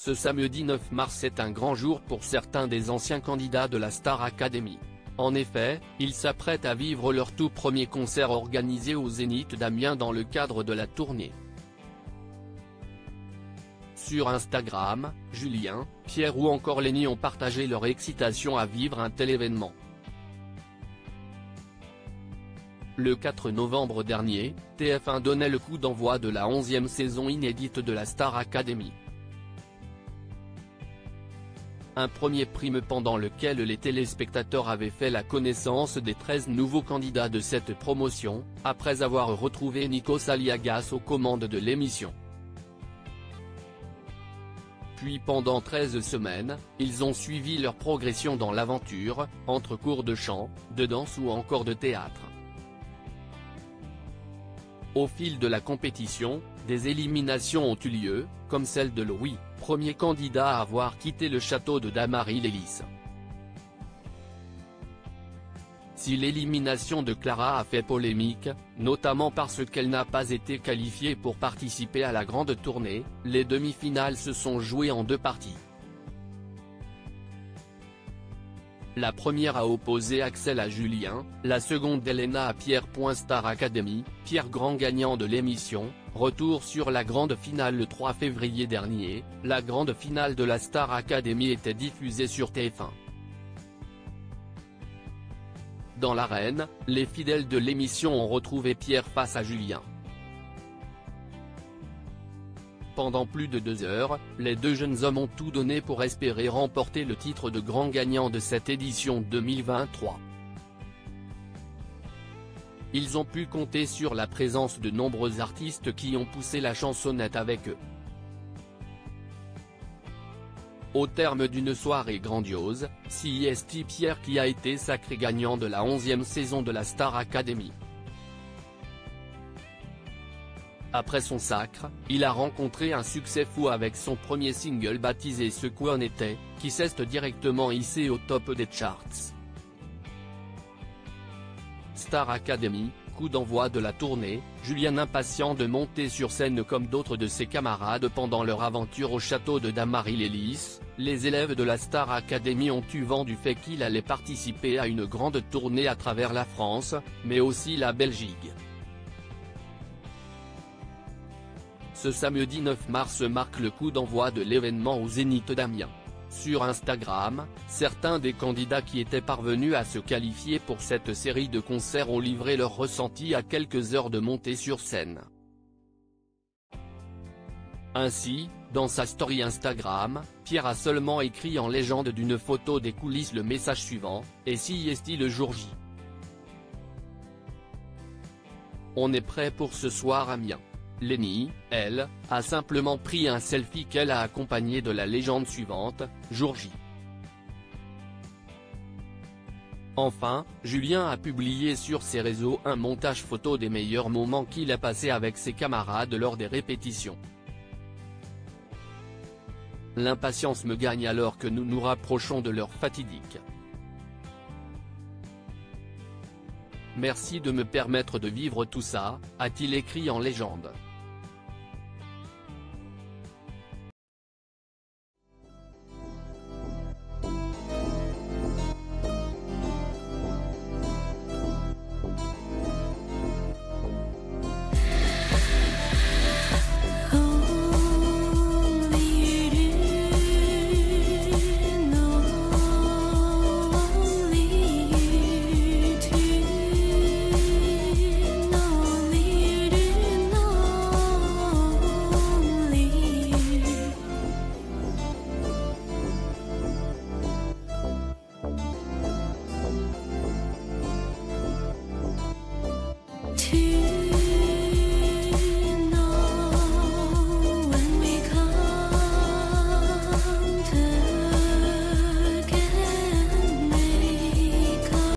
Ce samedi 9 mars est un grand jour pour certains des anciens candidats de la Star Academy. En effet, ils s'apprêtent à vivre leur tout premier concert organisé au Zénith d'Amiens dans le cadre de la tournée. Sur Instagram, Julien, Pierre ou encore Lenny ont partagé leur excitation à vivre un tel événement. Le 4 novembre dernier, TF1 donnait le coup d'envoi de la 11e saison inédite de la Star Academy. Un premier prime pendant lequel les téléspectateurs avaient fait la connaissance des 13 nouveaux candidats de cette promotion, après avoir retrouvé Nikos Aliagas aux commandes de l'émission. Puis pendant 13 semaines, ils ont suivi leur progression dans l'aventure, entre cours de chant, de danse ou encore de théâtre. Au fil de la compétition, des éliminations ont eu lieu, comme celle de Louis, premier candidat à avoir quitté le château de Damary-les-Lys. Si l'élimination de Clara a fait polémique, notamment parce qu'elle n'a pas été qualifiée pour participer à la grande tournée, les demi-finales se sont jouées en deux parties. La première a opposé Axel à Julien, la seconde Elena à Pierre. Star Academy, Pierre grand gagnant de l'émission, retour sur la grande finale le 3 février dernier, la grande finale de la Star Academy était diffusée sur TF1. Dans l'arène, les fidèles de l'émission ont retrouvé Pierre face à Julien. Pendant plus de 2 heures, les deux jeunes hommes ont tout donné pour espérer remporter le titre de grand gagnant de cette édition 2023. Ils ont pu compter sur la présence de nombreux artistes qui ont poussé la chansonnette avec eux. Au terme d'une soirée grandiose, CIST Pierre qui a été sacré gagnant de la 11e saison de la Star Academy. Après son sacre, il a rencontré un succès fou avec son premier single baptisé Ce qu'on était, qui s'est directement hissé au top des charts. Star Academy, coup d'envoi de la tournée, Julien impatient de monter sur scène comme d'autres de ses camarades pendant leur aventure au château de Damary-les-Lys, les élèves de la Star Academy ont eu vent du fait qu'il allait participer à une grande tournée à travers la France, mais aussi la Belgique. Ce samedi 9 mars marque le coup d'envoi de l'événement au Zénith d'Amiens. Sur Instagram, certains des candidats qui étaient parvenus à se qualifier pour cette série de concerts ont livré leur ressenti à quelques heures de montée sur scène. Ainsi, dans sa story Instagram, Pierre a seulement écrit en légende d'une photo des coulisses le message suivant, « Et si est-il le jour J ? On est prêt pour ce soir Amiens ». Lenny, elle, a simplement pris un selfie qu'elle a accompagné de la légende suivante, jour J. Enfin, Julien a publié sur ses réseaux un montage photo des meilleurs moments qu'il a passés avec ses camarades lors des répétitions. L'impatience me gagne alors que nous nous rapprochons de l'heure fatidique. Merci de me permettre de vivre tout ça, a-t-il écrit en légende.